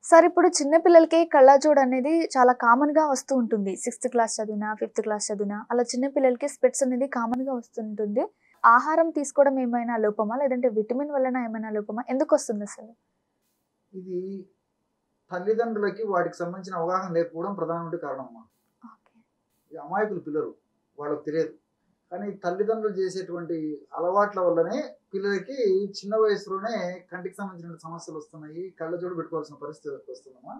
Sir ఇప్పుడు చిన్న పిల్లలకి కళ్ళజోడు అనేది చాలా కామన్‌గా వస్తూ ఉంటుంది. సిక్స్త్ క్లాస్ చదివినా, ఫిఫ్త్ క్లాస్ చదివినా అలా చిన్న పిల్లలకి స్పెట్స్ అనేది కామన్‌గా వస్తుంటుంది. ఆహారం తీసుకోవడం ఏమైనా లోపమా? లేదంటే విటమిన్ వలన ఏమైనా లోపమా? ఎందుకొస్తుందసలు? ఇది తల్లిదండ్రులకి వాటికి సంబంధించిన అవగాహన లేకపోవడం ప్రధానమైన కారణమమ్మా. ఓకే. ఈ అమాయకులు పిల్లలు. వాళ్ళకి తెలియదు. కానీ తల్లిదండ్రులు చేసేటువంటి అలవాట్ల వల్లనే పిల్లలకి చిన్న వయసులోనే కంటికి సంబంధించిన సమస్యలొస్తున్నాయి. కళ్ళజోడు పెట్టుకోవాల్సిన పరిస్థితి వస్తుందమ్మా.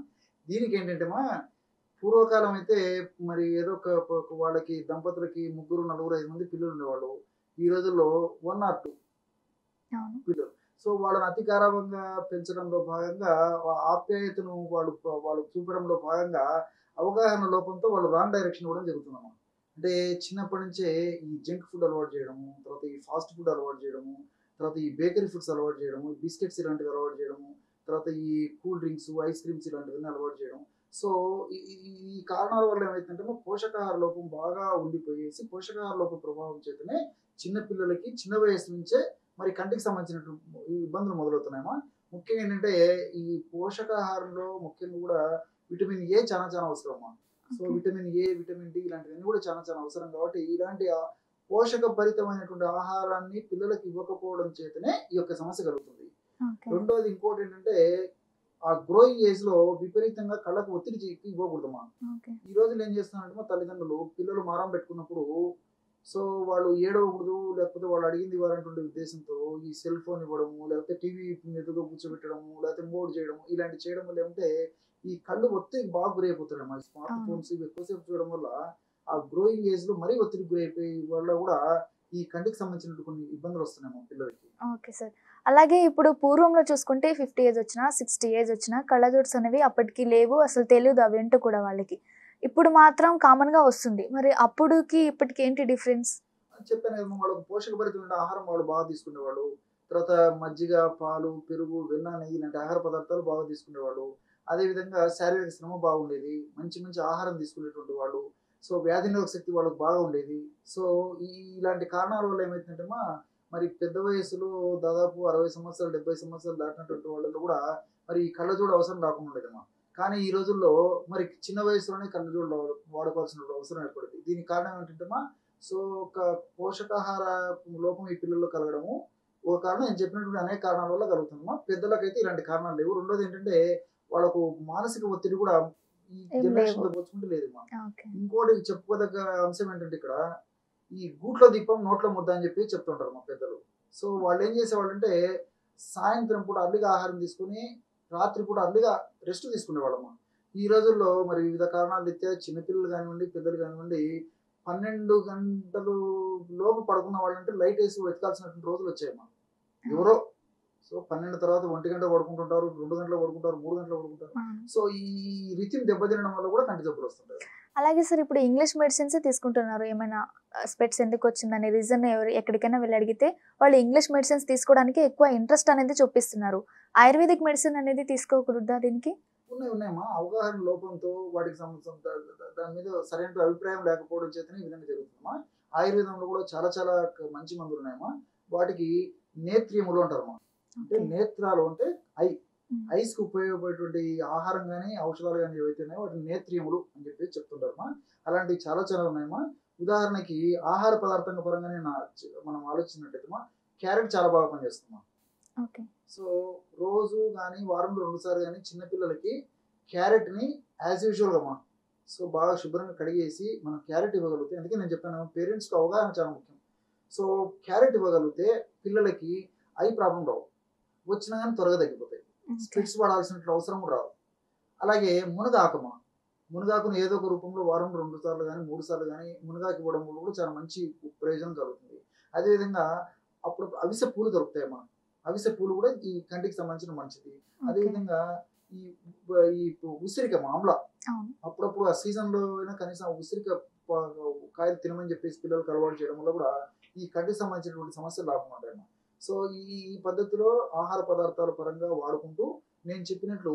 దీనికేంటంటేమా పూర్వకాలం అయితే మరి ఏదో ఒక వాళ్ళకి దంపతులకి ముగ్గురు, నలుగురు, 5 మంది పిల్లలుండేవాళ్ళు. ఈ రోజుల్లో 1 ఆర్ 2 అవును. పిల్లలు. సో, వాళ్ళని అతి గారాబంగా పెంచడంలో భాగంగా ఆప్యాయతను వాళ్ళు చూపడంలో భాగంగా అవగాహన లోపంతో వాళ్ళు రాంగ్ డైరెక్షన్ ఇవ్వడం జరుగుతుందన్నమాట. అంటే చిన్నప్పటి నుంచే ఈ జంక్ ఫుడ్ అలవాటు చేయడము, తర్వాత ఈ ఫాస్ట్ ఫుడ్ అలవాటు చేయడము, తర్వాత ఈ బేకరీ ఫుడ్స్ అలవాటు చేయడము, బిస్కెట్స్ ఇలాంటివి అలవాటు చేయడము, తర్వాత ఈ కూల్ డ్రింక్స్, ఐస్ క్రీమ్స్ ఇలాంటివన్నీ అలవాటు చేయడం. సో, ఈ ఈ ఈ కారణాల వల్ల ఏమైతుందంటే పోషకాహార లోపం బాగా ఉండిపోయేసి, పోషకాహార లోపం ప్రభావం చేతనే చిన్న పిల్లలకి చిన్న వయస్సు నుంచే మరి కంటికి సంబంధించినటువంటి ఈ ఇబ్బందులు మొదలవుతున్నాయమ్మా. ముఖ్యంగా ఏంటంటే ఈ పోషకాహారంలో ముఖ్యంగా కూడా విటమిన్ ఏ చాలా చాలా అవసరమ్మా. So okay. Vitamin A, vitamin D ఇలాంటివన్నీ కూడా చాలా చాలా అవసరం కాబట్టి ఇలాంటి పోషక భరితమైనటువంటి ఆహారాన్ని పిల్లలకి ఇవ్వకపోవడం చేతనే ఈ యొక్క సమస్య కలుగుతుంది. ఓకే. రెండోది ఇంకోటి ఏంటంటే ఆ గ్రోయింగ్ ఏజ్ లో విపరీతంగా కళ్ళకు ఒత్తిడి ఇవ్వకూడదమ్మా. ఓకే. ఈ రోజుల్లో ఏం చేస్తున్నారంటే మా తల్లిదండ్రులు పిల్లలు మారం పెట్టుకున్నప్పుడు సో వాళ్ళు ఏడవకూడదు లేకపోతే వాళ్ళు అడిగింది ఇవ్వాలనేటువంటి ఉద్దేశంతో ఈ సెల్ ఫోన్ ఇవ్వడము లేకపోతే టీవీ ఎదురుగా కూర్చోబెట్టడము లేకపోతే మోడ్ చేయడము ఇలాంటి చేయడం వల్ల ఏమంటే ఈ కళ్ళు ఒత్తిడికి బాగా గురైపోతున్నాయి. మా స్మార్ట్ అవును. ఫోన్స్ ఇవి ఎక్కువసేపు చూడడం వల్ల ఆ గ్రోయింగ్ ఏజ్ లో మరీ ఒత్తిడికి గురైపోయి వల్ల కూడా ఈ కంటికి సంబంధించిన కొన్ని ఇబ్బందులు వస్తున్నాయి మా పిల్లలకి. Okay sir. అలాగే ఇప్పుడు పూర్వంలో చూసుకుంటే 50 ఏజ్ వచ్చినా, 60 ఏజ్ వచ్చినా కళ్ళజోడ్స్ అనేవి అప్పటికి లేవు. అసలు తెలీదు అవేంటో కూడా వాళ్ళకి. ఇప్పుడు మాత్రం కామన్‌గా వస్తుంది. మరి అప్పుడుకి ఇప్పటికి ఏంటి డిఫరెన్స్? అని చెప్పాను కదా! వాళ్ళకి పోషకభరితమైన ఆహారం వాళ్ళు బాగా తీసుకునేవాళ్ళు. తర్వాత మజ్జిగ, పాలు, పెరుగు, వెన్న, నెయ్యి ఇలాంటి ఆహార పదార్థాలు బాగా తీసుకునేవాళ్ళు. అదేవిధంగా శారీరక శ్రమ బాగుండేది. మంచి మంచి ఆహారం తీసుకునేటువంటి వాళ్ళు. సో, వ్యాధి నిరోధక శక్తి వాళ్ళకి బాగా ఉండేది. సో, ఇలాంటి కారణాల వల్ల ఏమైతుందంటేమా మరి పెద్ద వయస్సులో దాదాపు 60 సంవత్సరాలు, 70 సంవత్సరాలు దాటినటువంటి వాళ్ళలో కూడా మరి ఈ కళ్ళజోడు అవసరం రాకుండా ఉండేదమ్మా. కానీ ఈ రోజుల్లో మరి చిన్న వయసులోనే కళ్ళజోడు వాడుకోవాల్సిన అవసరం ఏర్పడింది. దీనికి కారణం ఏంటంటేమా సో, ఒక పోషకాహార లోపం ఈ పిల్లల్లో కలగడము ఒక కారణం. నేను చెప్పినటువంటి అనేక కారణాల వల్ల కలుగుతుందమ్మా. పెద్దలకైతే ఇలాంటి కారణాలు లేవు. రెండోది ఏంటంటే వాళ్ళకు మానసిక ఒత్తిడి కూడా ఈ ఏం లేవు. జనరేషన్‌తో పోల్చుకుంటే లేదమ్మా. ఓకే. ఇంకోటి చెప్పుకోదగ్గ అంశం ఏంటంటే ఇక్కడ ఈ గూట్లో దీపం నోట్లో ముద్ద అని చెప్పి చెప్తుంటారు మా పెద్దలు. సో, వాళ్ళేం చేసేవాళ్ళంటే సాయంత్రం పూట అర్లీగా ఆహారం తీసుకొని రాత్రి పూట అర్లీగా రెస్ట్ తీసుకునేవాళ్ళమ్మా. ఈ రోజుల్లో మరి వివిధ కారణాల రీత్యా చిన్న పిల్లలు కానివ్వండి, పెద్దలు కానివ్వండి 12 గంటలు లోపు పడుకున్న వాళ్ళంటే లైట్ ఏసి వెతకాల్సినటువంటి రోజులొచ్చాయమ్మా. అవును. ఎవరో సో 12 తర్వాత 1 గంట పడుకుంటుంటారు, 2 గంటలకు పడుకుంటారు, 3 గంటలకు పడుకుంటారు. అవును. సో, ఈ రిథమ్ దెబ్బతినడం వల్ల కూడా కంటి జబ్బులొస్తుంటాయి. అలాగే సార్ ఇప్పుడు ఇంగ్లీష్ మెడిసిన్సే తీసుకుంటున్నారు. ఏమైనా స్పెట్స్ ఎందుకొచ్చిందనే రీజన్ ఎక్కడికైనా వెళ్లి అడిగితే వాళ్ళు ఇంగ్లీష్ మెడిసిన్స్ తీసుకోవడానికి ఎక్కువ ఇంట్రెస్ట్ అనేది చూపిస్తున్నారు. ఆయుర్వేదిక్ మెడిసిన్ అనేది తీసుకోకూడదా దీనికి? ఉన్నాయమ్మా. అవగాహన లోపంతో వాటికి సంబంధించిన దాని మీద సరైన అభిప్రాయం లేకపోవడం చేతనే ఈ విధంగా జరుగుతుందమ్మా. ఆయుర్వేదంలో కూడా చాలా చాలా మంచి మందులున్నాయమ్మా. వాటికి నేత్రియములు అంటారమ్మా. అంటే ఓకే. నేత్రాలు అంటే ఐ. హ్మ్. ఐస్‌కి ఉపయోగపడేటువంటి ఆహారం గాని, ఔషధాలు గాని ఏవైతే ఉన్నాయో వాటిని నేత్రియములు అని చెప్పి చెప్తుంటారమ్మా. అలాంటివి చాలా చాలా ఉన్నాయమ్మా. ఉదాహరణకి ఆహార పదార్థంగా పరంగానే మనం ఆలోచించినట్టయితేమా క్యారెట్ చాలా బాగా పనిచేస్తుందమ్మా. ఓకే. సో, రోజు గాని, వారంలో 2 సార్లు గాని చిన్న పిల్లలకి క్యారెట్‌ని యాజ్ యూజువల్‌గా అమ్మా. సో, బాగా శుభ్రంగా కడిగేసి మనం క్యారెట్ ఇవ్వగలిగితే అందుకే నేను చెప్పాను పేరెంట్స్‌కి అవగాహన చాలా ముఖ్యం. సో, క్యారెట్ ఇవ్వగలిగితే పిల్లలకి ఐ ప్రాబ్లమ్ రావు. వచ్చినా గాని త్వరగా తగ్గిపోతాయి. ఓకే. స్పెట్స్ వాడాల్సిన అవసరం కూడా రాదు. అలాగే మునగాకమ్మా. మునగాకును ఏదో ఒక రూపంలో వారంలో 2 సార్లు గాని, 3 సార్లు గాని మునగాకు ఇవ్వడం వల్ల కూడా చాలా మంచి ప్రయోజనం కలుగుతుంది. అదేవిధంగా అప్పుడప్పుడు అవిసె పూలు దొరుకుతాయమ్మా. అవిసె పూలు కూడా ఈ కంటికి సంబంధించిన మంచిది. ఓకే. అదేవిధంగా ఈ ఈ ఉసిరికమ్మ ఆమ్ల అవును. అప్పుడప్పుడు ఆ సీజన్‌లో అయినా కనీసం ఆ ఉసిరిక ప కాయలు తినమని చెప్పేసి పిల్లలకి అలవాటు చేయడం వల్ల కూడా ఈ కంటికి సంబంధించినటువంటి సమస్యలు రాకుండా ఉంటాయమ్మా. సో, ఈ ఈ పద్ధతిలో ఆహార పదార్థాల పరంగా వాడుకుంటూ నేను చెప్పినట్లు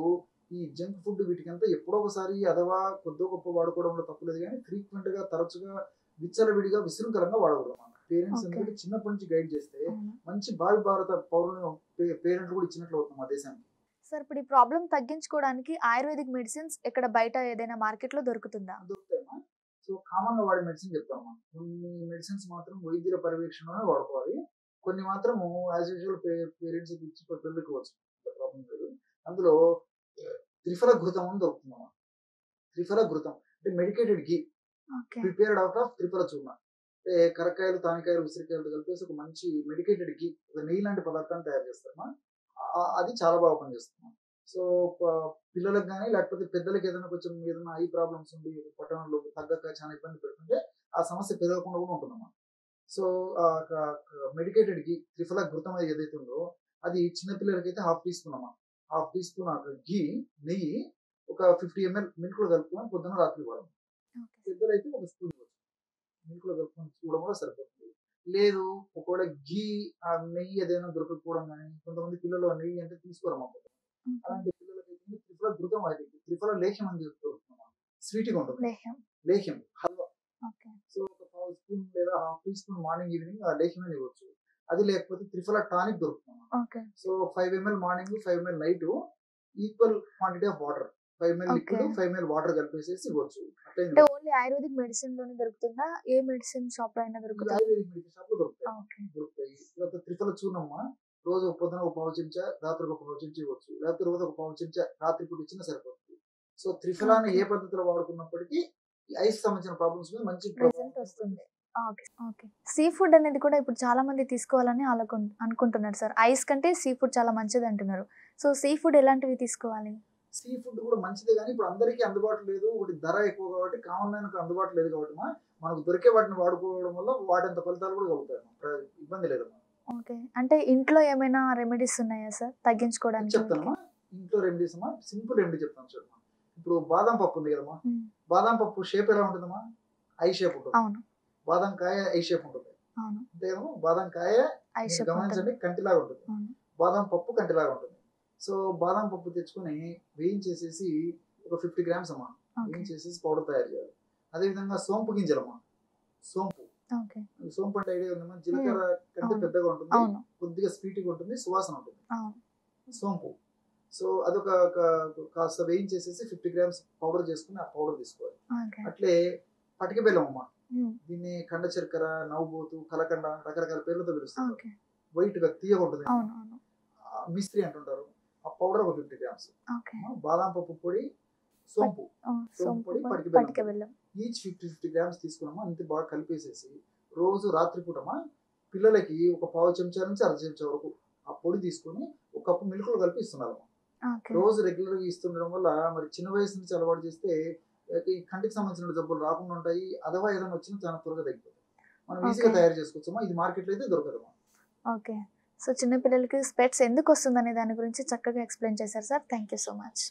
ఈ జంక్ ఫుడ్ వీటికంతా ఎప్పుడో ఒకసారి అథవా కొద్దో గొప్పో వాడుకోవడంలో తప్పులేదు గానీ ఫ్రీక్వెంట్‌గా తరచుగా విచ్చలవిడిగా విశృంఖలంగా వాడకూడదన్నమాట. Parents okay. ఎందుకంటే చిన్నప్పటి నుంచి గైడ్ చేస్తే అవును. మంచి భావి భారత పౌరులను పేరెంట్లు కూడా ఇచ్చినట్లు అవుతుంది మా దేశానికి. సార్ ఇప్పుడు ఈ ప్రాబ్లం తగ్గించుకోవడానికి ఆయుర్వేదిక్ మెడిసిన్స్ ఇక్కడ బయట ఏదైనా మార్కెట్‌లో దొరుకుతుందా? దొరుకుతాయమ్మా. సో కామన్ గా వాడే మెడిసిన్ చెప్తామమ్మా. కొన్ని మెడిసిన్స్ మాత్రం వైద్యుల పర్యవేక్షణలోనే వాడుకోవాలి. కొన్ని మాత్రము యాజ్ యూజువల్ పేరెంట్స్ ఇచ్చి పిల్లలకివ్వచ్చు. ప్రాబ్లం లేదు. అందులో త్రిఫల ఘృతం అని దొరుకుతుందమ్మా. త్రిఫల ఘృతం అంటే medicated ghee okay. Prepared out of త్రిఫల చూర్ణ. అంటే కరక్కాయలు, తానికాయలు, ఉసిరికాయలతో కలిపేసి ఒక మంచి మెడికేటెడ్ ఘీ, ఒక నెయ్యి లాంటి పదార్థాన్ని తయారు చేస్తారమ్మా. అది చాలా బాగా పనిచేస్తుందమ్మా. సో పిల్లలకు గానీ లేకపోతే పెద్దలకి ఏదైనా కొంచెం ఏదైనా ఐ ప్రాబ్లమ్స్ ఉండి పట్టణంలో తగ్గక చాలా ఇబ్బంది పెడుతుంటే ఆ సమస్య పెరగకుండా కూడా ఉంటుందమ్మా. సో మెడికేటెడ్ ఘీ త్రిఫల ఘృతం ఏదైతే ఉందో అది చిన్న పిల్లలకైతే హాఫ్ టీ స్పూన్ అమ్మా. హాఫ్ టీ స్పూన్ ఘీ, నెయ్యి ఒక 50 ml మిల్క్ లో కలుపుకొని పొద్దున రాత్రి వాడడం. ఓకే. పెద్దలైతే ఒక స్పూన్ మిల్క్ లో కలుపుకొని చూడడం కూడా సరిపోతుంది. లేదు ఒకవేళ ఘీ నెయ్యి ఏదైనా దొరకకపోవడం కానీ కొంతమంది పిల్లలు ఆ నెయ్యి అంటే తీసుకోరమ్మా. ఓకే. అలాంటి పిల్లలకైతే త్రిఫల ఘృతం అది త్రిఫల లేహ్యం అని దొరుకుతుందమ్మా. స్వీట్‌గా ఉంటుంది. లేహ్యం. లేహ్యం హల్వా. ఓకే. సో ఒక పావు స్పూన్ లేదా half teaspoon morning evening ఆ లేహ్యమే ఇవ్వచ్చు. అది లేకపోతే త్రిఫల టానిక్ దొరుకుతుందమ్మా. Okay. So 5 ml morning, 5 ml night, equal quantity of water. 5 ml okay. Liquid, 5 ml water కలిపేసేసి ఇవ్వచ్చు. అంటే అట్లే ఓన్లీ ఆయుర్వేదిక్ మెడిసిన్ లోనే దొరుకుతుందా? ఏ మెడిసిన్ షాప్ లో అయినా ఈ దొరుకుతుందా? ఆయుర్వేదిక్ మెడికల్ షాప్ లో దొరుకుతాయి. ఓకే. దొరుకుతాయి. తర్వాత త్రిఫల చూర్ణమ్మ రోజు పొద్దున ఒక పావు చెంచా, రాత్రి ఒక పావు చెంచా ఇవ్వచ్చు. లేకపోతే రోజు ఒక పావు చెంచా రాత్రి పూట ఇచ్చినా సరిపోతుంది. So త్రిఫలాన్ని okay. ఏ పద్ధతిలో వాడుకున్నప్పటికీ ఈ ఐస్ సంబంధించిన ప్రాబ్లమ్స్ మీద మంచి రిజల్ట్ ప్రభావం వస్తుంది. ఓకే. ఓకే. సీ ఫుడ్ అనేది కూడా ఇప్పుడు చాలా మంది తీసుకోవాలని అనుకుంటున్నారు సార్. ఐస్ కంటే సీ ఫుడ్ చాలా మంచిది అంటున్నారు. సో సీ ఫుడ్ ఎలాంటివి తీసుకోవాలి? సీ ఫుడ్ కూడా మంచిదే కానీ ఇప్పుడు అందరికీ అందుబాటులో లేదు. ఒకటి ధర ఎక్కువ కాబట్టి కామన్ మ్యాన్‌కి అందుబాటులో లేదు కాబట్టి మనకు దొరికే వాటిని వాడుకోవడం వల్ల వాటంత ఫలితాలు కూడా కలుగుతాయమ్మా. ఇబ్బంది లేదమ్మా. ఓకే. అంటే ఇంట్లో ఏమైనా రెమెడీస్ ఉన్నాయా సార్ తగ్గించుకోవడానికి వీటికి? చెప్తానమ్మా. ఇంట్లో రెమెడీస్ అమ్మా. సింపుల్ రెమెడీ చెప్తాను చూడమ్మా. ఇప్పుడు బాదాం పప్పు ఉంది కదమ్మా. హ్మ్. బాదాం పప్పు షేప్ ఎలా ఉంటుందమ్మా? ఐ షేప్ ఉంటుంది. అవును. బాదాం కాయ ఐ షేప్ ఉంటుంది. అవును. అంతే కదమ్మా. బాదాం కాయ ఐ మీరు షేప్ ఉంటుంది. గమనించండి కంటిలాగా ఉంటుంది. అవును. బాదాం పప్పు కంటిలాగా ఉంటుంది. సో బాదాం పప్పు తెచ్చుకొని వేయించేసేసి ఒక 50 గ్రామ్స్ అమ్మా. ఓకే. వేయించేసేసి పౌడర్ తయారు చేయాలి. అదేవిధంగా సోంపు గింజలమ్మా. సోంపు. ఓకే. సోంపు అంటే ఐడియా ఉందమ్మా. జీలకర్ర కంటే అవును. పెద్దగా ఉంటుంది. అవును. కొద్దిగా స్వీట్‌గా ఉంటుంది. సువాసన ఉంటుంది. అవును. సోంపు. సో అదొక కాస్త వేయించేసేసి 50 గ్రామ్స్ పౌడర్ చేసుకొని ఆ పౌడర్ తీసుకోవాలి. ఓకే. అట్లే పటిక బెల్లం అమ్మా. హ్మ్. దీన్ని కండ చక్కెర, నవ్వుబోతు, కలకండ రకరకాల పేర్లతో పిలుస్తుంటారు. ఓకే. వైట్‌గా తీయగా ఉంటుంది. అవును. అవును. మిస్త్రీ అంటుంటారు. ఆ పౌడర్ ఒక 50 గ్రామ్స్. ఓకే. బాదాం పప్పు పొడి, సోంపు. సోంపు సోంపు పొడి, పొడి, పటిక పటిక బెల్లం. బెల్లం. ఈచ్ 50 గ్రామ్స్ తీసుకున్నామా అంతే బాగా కలిపేసేసి రోజు రాత్రి పూటమా పిల్లలకి ఒక పావు చెంచా నుంచి అర చెంచా వరకు ఆ పొడి తీసుకొని ఒక కప్పు మిల్క్‌లో కలిపి ఇస్తున్నారమ్మా. ఓకే. రోజు రెగ్యులర్‌గా ఇస్తుండడం వల్ల మరి చిన్న వయసు నుంచి అలవాటు చేస్తే ఈ కంటికి సంబంధించిన జబ్బులు రాకుండా ఉంటాయి. అథవా ఏదైనా వచ్చినా చాలా త్వరగా తగ్గిపోతాయి. మనం ఈజీగా ఓకే. తయారు చేసుకోవచ్చమ్మా. ఇది మార్కెట్‌లో అయితే దొరకదమ్మా. ఓకే. సో చిన్న పిల్లలకి స్పెట్స్ ఎందుకు వస్తుందనే దాని గురించి చక్కగా ఎక్స్‌ప్లెయిన్ చేశారు sir. Thank you so much.